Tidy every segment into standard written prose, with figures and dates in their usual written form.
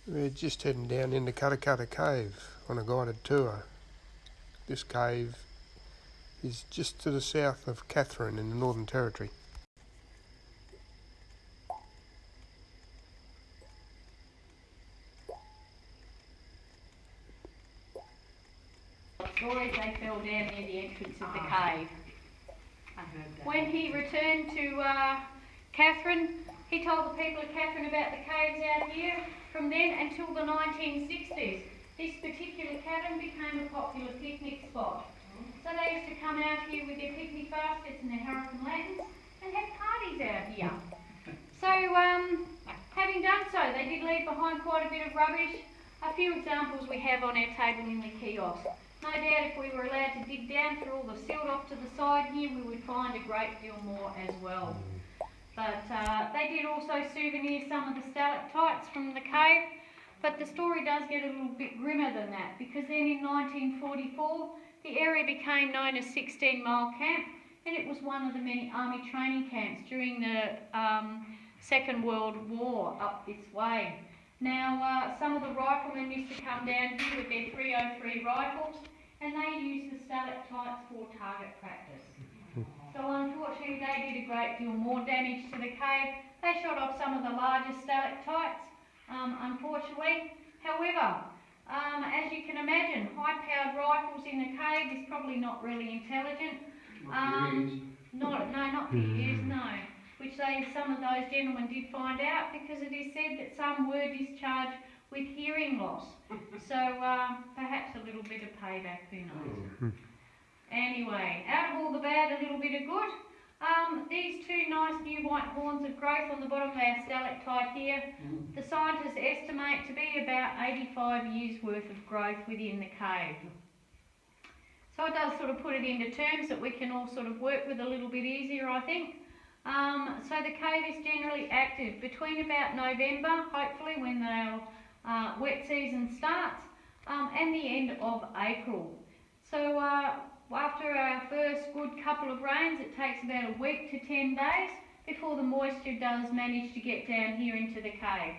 We're just heading down into Cutta Cave on a guided tour. This cave is just to the south of Katherine in the Northern Territory. Stories they fell down near the entrance of the cave. I heard that. When he returned to Katherine, he told the people of Katherine about the caves out here. From then until the 1960s, this particular cabin became a popular picnic spot. So they used to come out here with their picnic baskets and their hurricane lanterns and have parties out here. So, having done so, they did leave behind quite a bit of rubbish. A few examples we have on our table in the kiosk. No doubt if we were allowed to dig down through all the silt off to the side here, we would find a great deal more as well. But they did also souvenir some of the stalactites from the cave, but the story does get a little bit grimmer than that, because then in 1944, the area became known as 16 Mile Camp, and it was one of the many army training camps during the Second World War up this way. Now, some of the riflemen used to come down here with their 303 rifles, and they used the stalactites for target practice. So unfortunately, they did a great deal more damage to the cave. They shot off some of the largest stalactites, unfortunately. However, as you can imagine, high-powered rifles in a cave is probably not really intelligent. Not for years, no. Which some of those gentlemen did find out, because it is said that some were discharged with hearing loss. So perhaps a little bit of payback, who knows. Anyway, out of all the bad, a little bit of good. These two nice new white horns of growth on the bottom of our stalactite here, the scientists estimate to be about 85 years worth of growth within the cave. So it does sort of put it into terms that we can all sort of work with a little bit easier, I think. So the cave is generally active between about November, hopefully when the wet season starts, and the end of April. So after our first good couple of rains, it takes about a week to 10 days before the moisture does manage to get down here into the cave.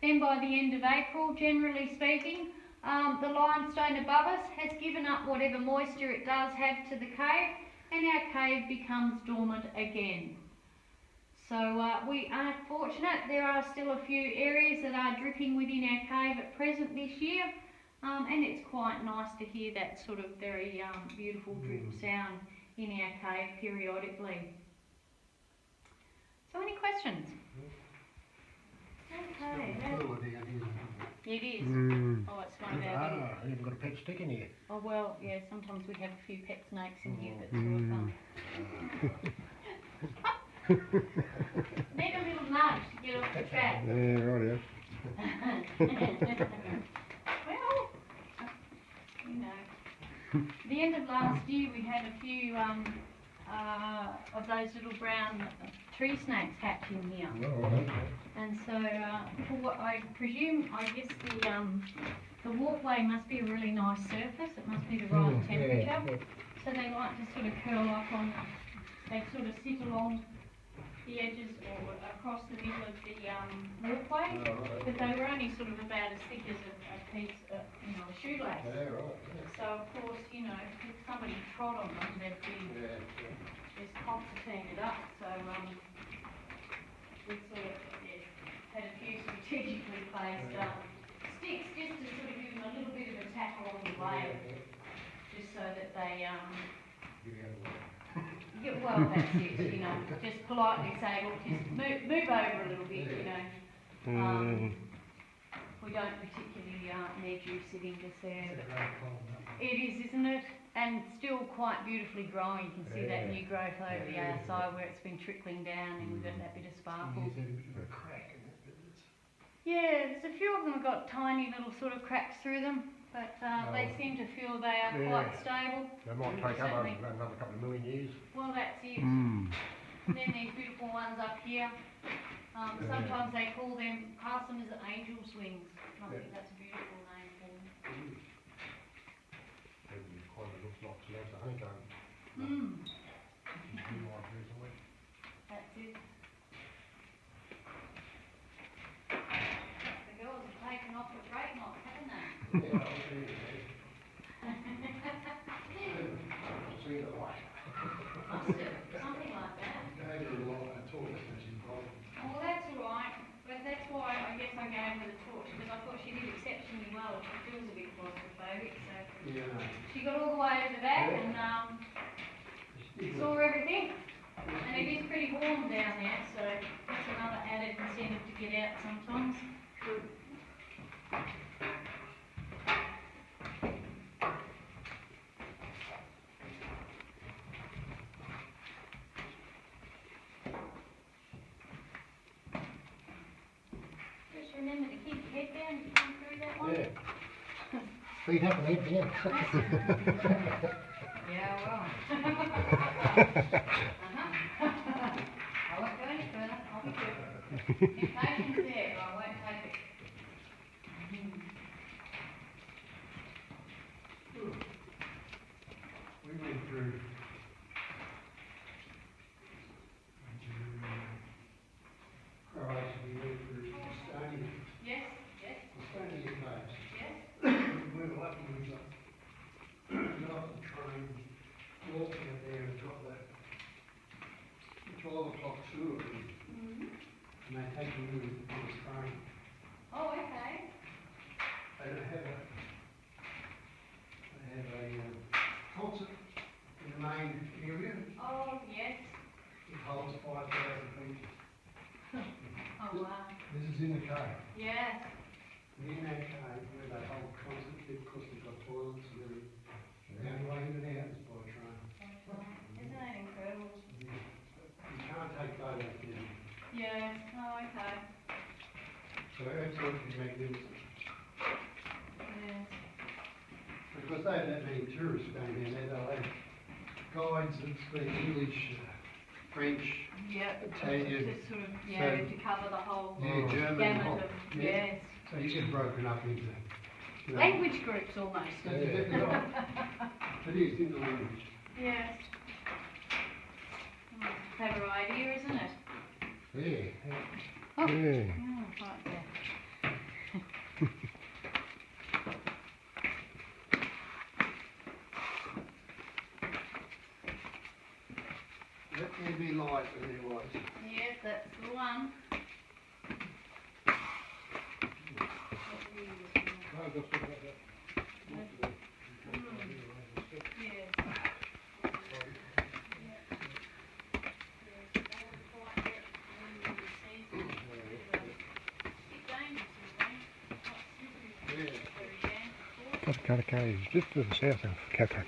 Then by the end of April, generally speaking, the limestone above us has given up whatever moisture it does have to the cave, and our cave becomes dormant again. So we are fortunate. There are still a few areas that are dripping within our cave at present this year, and it's quite nice to hear that sort of very beautiful drip sound in our cave periodically. So any questions? Okay. It is. Oh, it's one of our little... you've got a pet stick in here. Oh well, yeah, sometimes we have a few pet snakes in here, that's sort of fun. Need a little nudge to get off the track. Yeah, right, Well, you know, the end of last year we had a few of those little brown tree snakes hatching here. And so, for what I presume, I guess the walkway must be a really nice surface. It must be the right temperature. So they like to sort of curl up on, they sort of sit along the edges or across the middle of the walkway, but they were only sort of about as thick as a piece of, a shoelace. So of course, if somebody trod on them, they'd be just concertinaed up. So we sort of had a few strategically placed sticks just to sort of give them a little bit of a tap along the way, just so that they yeah, well, that's it, just politely say, look, just move over a little bit, we don't particularly need you sitting just there. It is, isn't it? And still quite beautifully growing. You can see that new growth over the other side where it's been trickling down, and we've got that bit of sparkle. Yeah, there's a few of them have got tiny little sort of cracks through them. But they seem to feel they are quite stable. They might take up another couple of million years. Well, that's it. And then these beautiful ones up here. Sometimes they call them, pass them as angel's wings. I think that's a beautiful name for them. It kind of looks like celeste, I think. That's it. The girls have taken off. Yeah, I've seen it. I've seen it like. Something like that. Gave her a lot of torch and she broke. Well, that's all right. But that's why I guess I gave her the torch, because I thought she did exceptionally well. She was a bit claustrophobic, so Yeah. she got all the way to the back Yeah. and saw everything. And it is pretty warm down there, so that's another added incentive to get out sometimes. Just remember to keep your head down if you come through that one. Yeah. Feet up and head down. Yeah, well. I won't go any further. I'll be good. Impatience there, I won't take it. We went through. Christ, we went through Estonia. Yes, yes, Estonia caves. yes. We were lucky we got off the train, walked out there and got the 12 o'clock tour. Mm-hmm. And they take you in this train. Oh, okay. They have a concert in the main area. Oh, yes. It holds 5,000 people. Oh, wow. This is in the cave. Yes. And in that cave where they hold concert, because they've got toilets and everything. The only way in and out is by train. Isn't that incredible? You can't take photos there. Yes. Oh, okay. So absolutely magnificent. Yes. Because they have that many tourists going down there, they'll have guides that speak English, French, Yep. Italian. To sort of, So- to cover the whole German. gamut of, Yeah. yes. So you get broken up into, Language groups almost. Yeah, it is in the language. Yes. Oh, clever idea, isn't it? Yeah. Oh, Yeah. oh, right there. Let there be light where there was. Yes, that's the one. Oh, just look at that. Yes. Yeah. Cutta Cave, just to the south of Cutta.